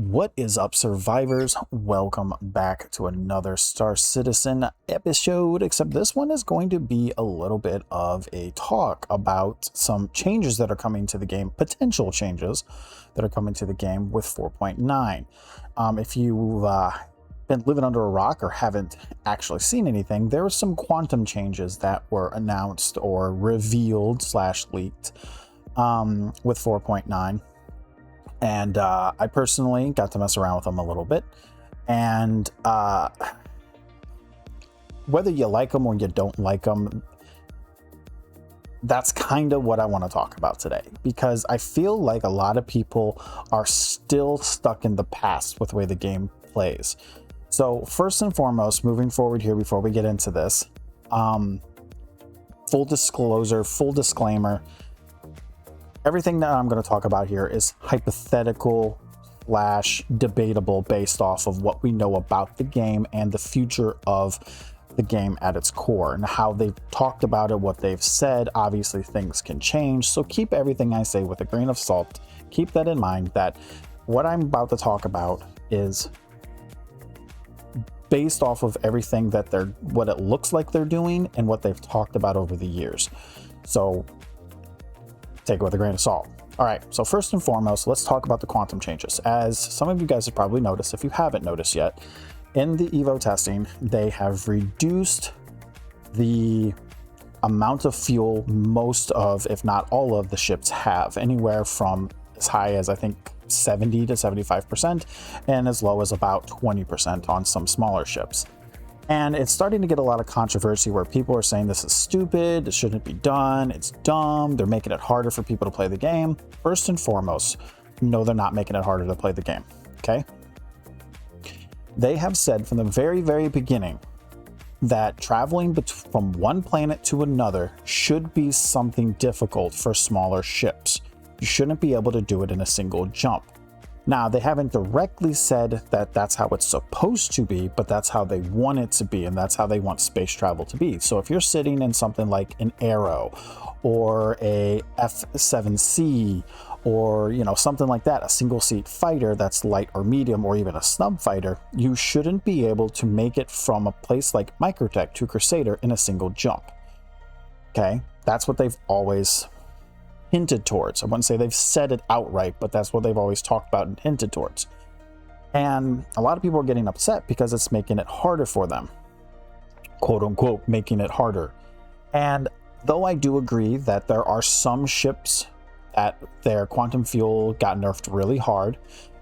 What is up, survivors? Welcome back to another Star Citizen episode, except this one is going to be a little bit of a talk about some changes that are coming to the game, potential changes that are coming to the game with 4.9. If you've been living under a rock or haven't actually seen anything, there are some quantum changes that were announced or revealed / leaked with 4.9. And I personally got to mess around with them a little bit. And whether you like them or you don't like them, that's kind of what I want to talk about today. Because I feel like a lot of people are still stuck in the past with the way the game plays. So first and foremost, moving forward here before we get into this, full disclosure, full disclaimer, everything that I'm going to talk about here is hypothetical / debatable based off of what we know about the game and the future of the game at its core and how they've talked about it, what they've said. Obviously, things can change, so keep everything I say with a grain of salt. Keep that in mind, that what I'm about to talk about is based off of everything that what it looks like they're doing and what they've talked about over the years. So take it with a grain of salt. All right, so first and foremost, let's talk about the quantum changes. As some of you guys have probably noticed, if you haven't noticed yet, in the Evo testing, they have reduced the amount of fuel most of, if not all of, the ships have, anywhere from as high as I think 70 to 75% and as low as about 20% on some smaller ships. And it's starting to get a lot of controversy where people are saying this is stupid, it shouldn't be done, it's dumb, they're making it harder for people to play the game. First and foremost, no, they're not making it harder to play the game, okay? They have said from the very, very beginning that traveling from one planet to another should be something difficult for smaller ships. You shouldn't be able to do it in a single jump. Now, they haven't directly said that that's how it's supposed to be, but that's how they want it to be, and that's how they want space travel to be. So if you're sitting in something like an Arrow or a F-7C or, something like that, a single seat fighter that's light or medium, or even a snub fighter, you shouldn't be able to make it from a place like Microtech to Crusader in a single jump. Okay? That's what they've always hinted towards. I wouldn't say they've said it outright, but that's what they've always talked about and hinted towards. And a lot of people are getting upset because it's making it harder for them, quote unquote, making it harder. And though I do agree that there are some ships that their quantum fuel got nerfed really hard,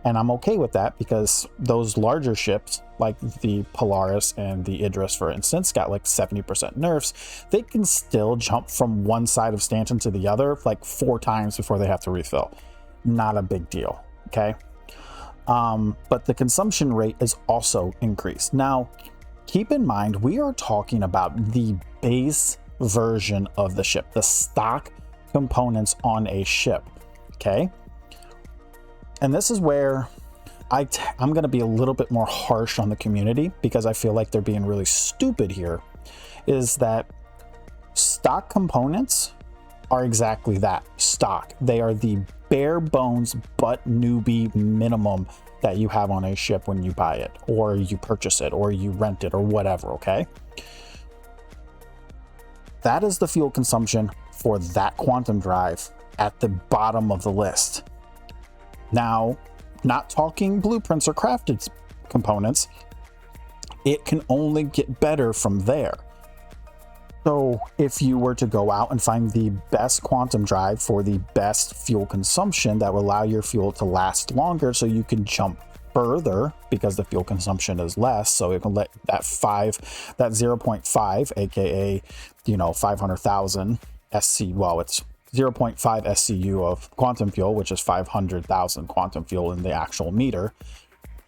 and I'm okay with that because those larger ships like the Polaris and the Idris, for instance, got like 70% nerfs. They can still jump from one side of Stanton to the other like 4 times before they have to refill. Not a big deal, okay? But the consumption rate is also increased. Now, keep in mind, we are talking about the base version of the ship, the stock components on a ship, okay? And this is where I'm going to be a little bit more harsh on the community because I feel like they're being really stupid here, is that stock components are exactly that, stock. They are the bare bones but newbie minimum that you have on a ship when you buy it or you purchase it or you rent it or whatever, okay? That is the fuel consumption for that quantum drive at the bottom of the list. Now, not talking blueprints or crafted components, it can only get better from there. So if you were to go out and find the best quantum drive for the best fuel consumption that will allow your fuel to last longer so you can jump further because the fuel consumption is less, so it can let that 0.5, aka 500,000 SC, well, it's 0.5 SCU of quantum fuel, which is 500,000 quantum fuel in the actual meter.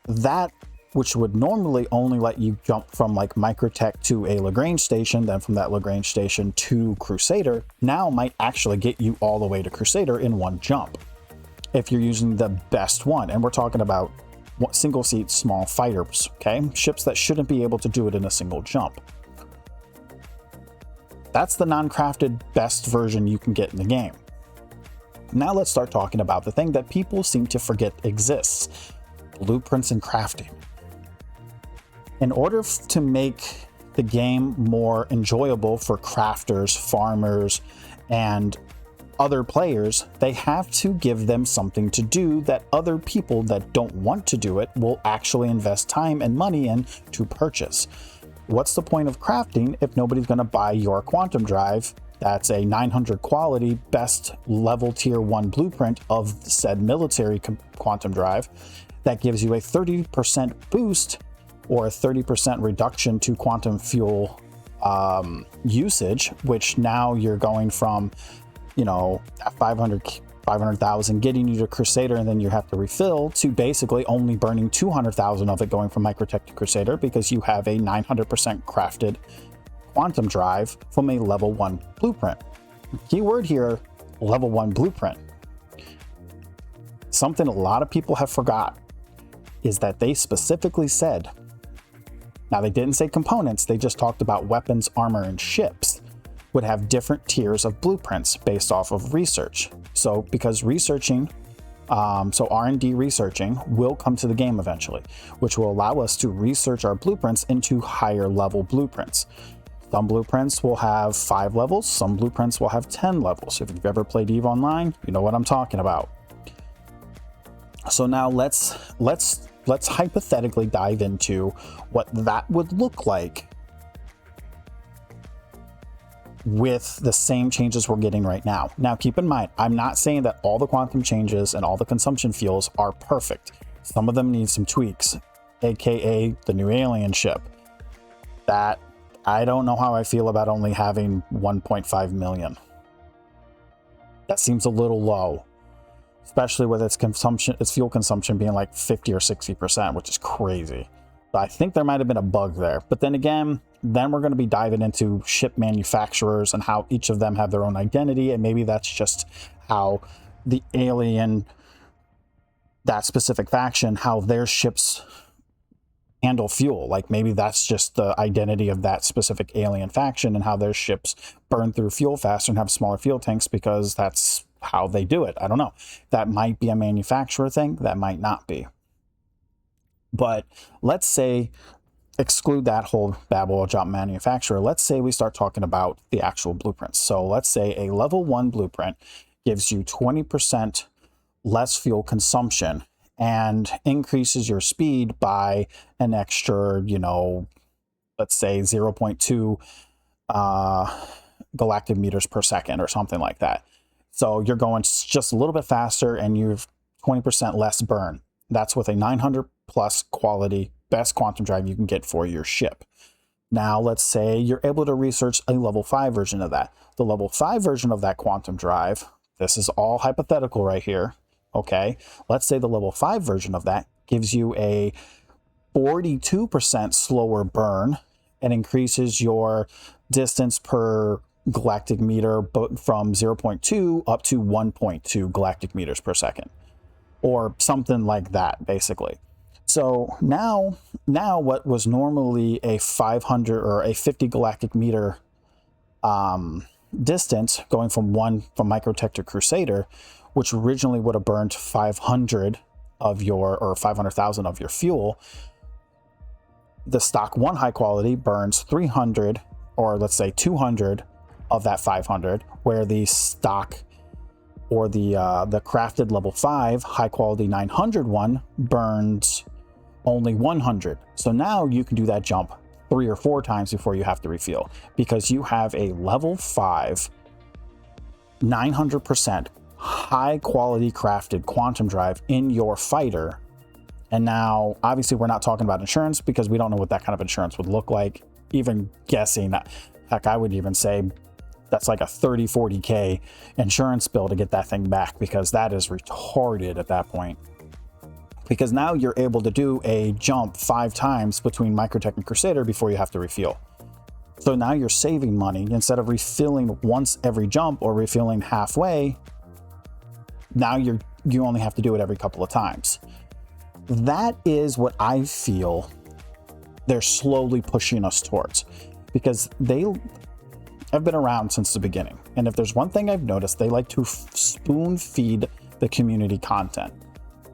That, which would normally only let you jump from like Microtech to a Lagrange station, then from that Lagrange station to Crusader, now might actually get you all the way to Crusader in one jump if you're using the best one. And we're talking about single seat small fighters, okay? Ships that shouldn't be able to do it in a single jump. That's the non-crafted best version you can get in the game. Now let's start talking about the thing that people seem to forget exists. blueprints and crafting. In order to make the game more enjoyable for crafters, farmers, and other players, they have to give them something to do that other people that don't want to do it will actually invest time and money in to purchase. What's the point of crafting if nobody's going to buy your quantum drive? That's a 900 quality, best level tier 1 blueprint of said military quantum drive that gives you a 30% boost or a 30% reduction to quantum fuel usage, which now you're going from, you know, 500,000 getting you to Crusader, and then you have to refill, to basically only burning 200,000 of it going from Microtech to Crusader, because you have a 900% crafted quantum drive from a level 1 blueprint. Keyword here, level 1 blueprint. Something a lot of people have forgot is that they specifically said, now they didn't say components, they just talked about weapons, armor, and ships would have different tiers of blueprints based off of research. So because researching, so R&D researching will come to the game eventually, which will allow us to research our blueprints into higher level blueprints. Some blueprints will have 5 levels, some blueprints will have 10 levels. If you've ever played EVE Online, you know what I'm talking about. So now let's hypothetically dive into what that would look like with the same changes we're getting right now. Now, keep in mind, I'm not saying that all the quantum changes and all the consumption fuels are perfect. Some of them need some tweaks, aka the new alien ship. That, I don't know how I feel about only having 1.5 million. That seems a little low, especially with its consumption, its fuel consumption being like 50 or 60%, which is crazy. But I think there might have been a bug there. But then again, then we're going to be diving into ship manufacturers and how each of them have their own identity. And maybe that's just how the alien, that specific faction, how their ships handle fuel. Like maybe that's just the identity of that specific alien faction and how their ships burn through fuel faster and have smaller fuel tanks because that's how they do it. I don't know. That might be a manufacturer thing. That might not be. But let's say, exclude that whole babble about manufacturer. Let's say we start talking about the actual blueprints. So let's say a level 1 blueprint gives you 20% less fuel consumption and increases your speed by an extra, you know, let's say 0.2 galactic meters per second or something like that. So you're going just a little bit faster and you've 20% less burn. That's with a 900 plus quality best quantum drive you can get for your ship. Now, let's say you're able to research a level 5 version of that. The level 5 version of that quantum drive, this is all hypothetical right here, okay? Let's say the level 5 version of that gives you a 42% slower burn and increases your distance per galactic meter from 0.2 up to 1.2 galactic meters per second, or something like that, basically. So now what was normally a 500 or a 50 galactic meter distance going from Microtech to Crusader, which originally would have burned 500 of your, or 500,000 of your fuel, the stock 1 high quality burns 300, or let's say 200 of that 500, where the stock or the crafted level 5 high quality 900 one burns only 100. So now you can do that jump 3 or 4 times before you have to refuel, because you have a level 5 900% high quality crafted quantum drive in your fighter. And now obviously we're not talking about insurance, because we don't know what that kind of insurance would look like. Even guessing, heck, I would even say that's like a 30-40K insurance bill to get that thing back, because that is retarded at that point. Because now you're able to do a jump 5 times between Microtech and Crusader before you have to refuel. So now you're saving money. Instead of refilling once every jump or refilling halfway, now you only have to do it every couple of times. That is what I feel they're slowly pushing us towards, because they have been around since the beginning. And if there's one thing I've noticed, they like to spoon feed the community content.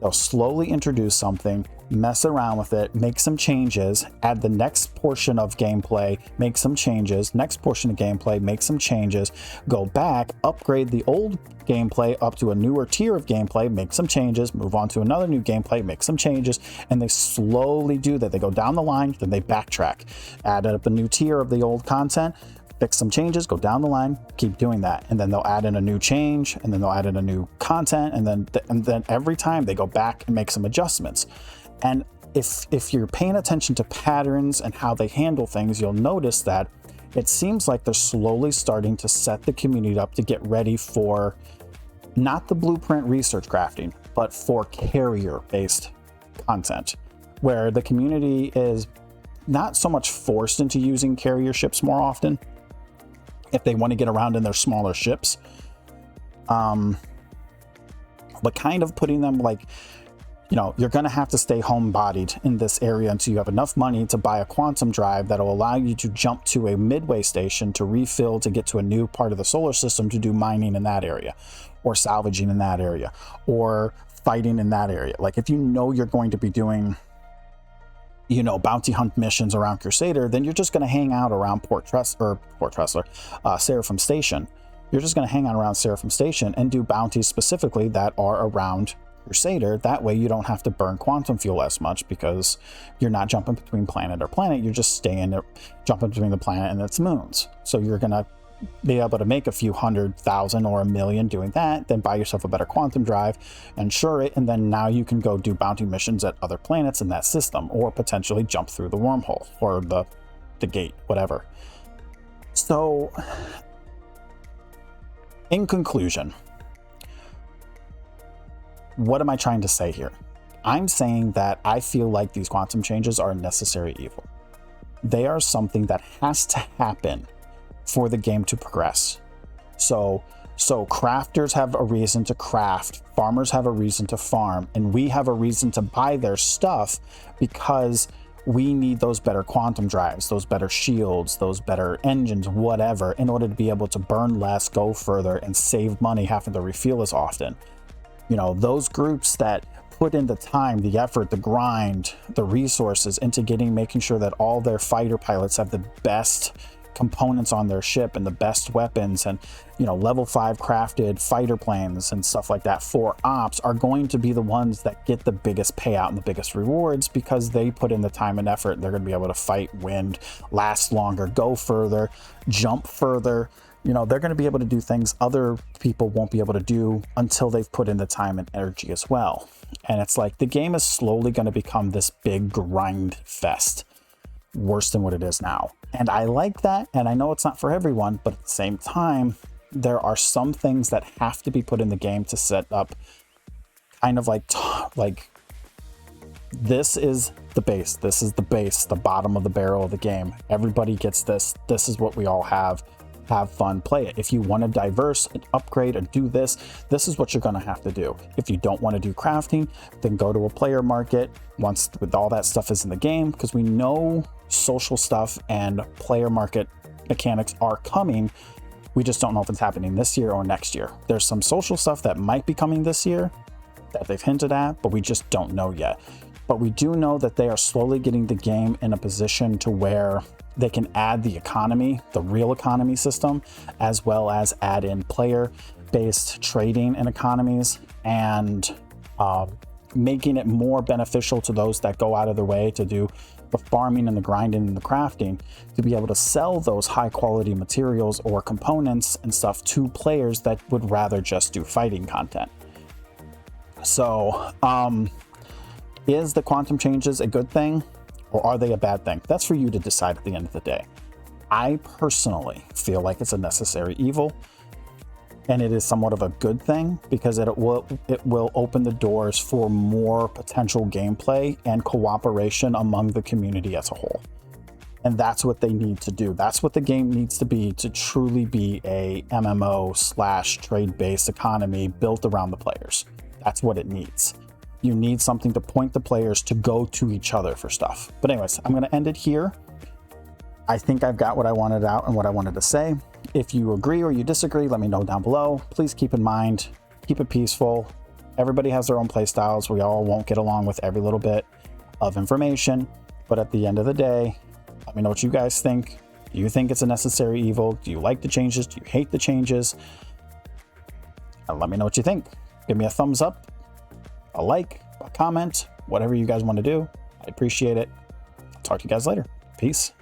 They'll slowly introduce something, mess around with it, make some changes, add the next portion of gameplay, make some changes, next portion of gameplay, make some changes, go back, upgrade the old gameplay up to a newer tier of gameplay, make some changes, move on to another new gameplay, make some changes, and they slowly do that. They go down the line, then they backtrack, add up a new tier of the old content, fix some changes, go down the line, keep doing that, and then they'll add in a new change, and then they'll add in a new content, and then every time they go back and make some adjustments. And if you're paying attention to patterns and how they handle things, you'll notice that it seems like they're slowly starting to set the community up to get ready for not the blueprint research crafting, but for carrier-based content, where the community is not so much forced into using carrier ships more often if they want to get around in their smaller ships, but kind of putting them like, you know, you're going to have to stay homebodied in this area until you have enough money to buy a quantum drive that'll allow you to jump to a midway station to refill to get to a new part of the solar system to do mining in that area, or salvaging in that area, or fighting in that area. Like if you know you're going to be doing, you know, bounty hunt missions around Crusader, then you're just going to hang out around Seraphim Station. You're just going to hang out around Seraphim Station and do bounties specifically that are around Crusader. That way you don't have to burn quantum fuel as much because you're not jumping between planet or planet. You're just jumping between the planet and its moons. So you're going to be able to make a few 100,000 or 1,000,000 doing that, then buy yourself a better quantum drive, insure it, and then now you can go do bounty missions at other planets in that system, or potentially jump through the wormhole or the gate, whatever. So in conclusion, what am I trying to say here? I'm saying that I feel like these quantum changes are a necessary evil. They are something that has to happen for the game to progress. So crafters have a reason to craft, farmers have a reason to farm, and we have a reason to buy their stuff because we need those better quantum drives, those better shields, those better engines, whatever, in order to be able to burn less, go further, and save money having to refuel as often. You know, those groups that put in the time, the effort, the grind, the resources into making sure that all their fighter pilots have the best components on their ship and the best weapons and, you know, level 5 crafted fighter planes and stuff like that for ops are going to be the ones that get the biggest payout and the biggest rewards because they put in the time and effort. They're going to be able to fight, win, last longer, go further, jump further. You know, they're going to be able to do things other people won't be able to do until they've put in the time and energy as well. And it's like the game is slowly going to become this big grind fest, worse than what it is now. And I like that, and I know it's not for everyone, but at the same time, there are some things that have to be put in the game to set up kind of like this is the base, the bottom of the barrel of the game. Everybody gets this. This is what we all have fun, play it. If you want to diverse and upgrade and do this is what you're going to have to do. If you don't want to do crafting, then go to a player market once with all that stuff is in the game, because we know social stuff and player market mechanics are coming. We just don't know if it's happening this year or next year. There's some social stuff that might be coming this year that they've hinted at, but we just don't know yet. But we do know that they are slowly getting the game in a position to where they can add the economy, the real economy system, as well as add in player-based trading and economies, and making it more beneficial to those that go out of their way to do the farming and the grinding and the crafting, to be able to sell those high quality materials or components and stuff to players that would rather just do fighting content. So, is the quantum changes a good thing? Or are they a bad thing? That's for you to decide at the end of the day. I personally feel like it's a necessary evil, and it is somewhat of a good thing because it will open the doors for more potential gameplay and cooperation among the community as a whole. And that's what they need to do. That's what the game needs to be to truly be a MMO / trade-based economy built around the players. That's what it needs. You need something to point the players to go to each other for stuff. But anyways, I'm going to end it here. I think I've got what I wanted out and what I wanted to say. If you agree or you disagree, let me know down below. Please keep in mind, keep it peaceful, everybody has their own play styles. We all won't get along with every little bit of information, but at the end of the day, let me know what you guys think. Do you think it's a necessary evil? Do you like the changes? Do you hate the changes? And let me know what you think. Give me a thumbs up, a like, a comment, whatever you guys want to do. I appreciate it. I'll talk to you guys later. Peace.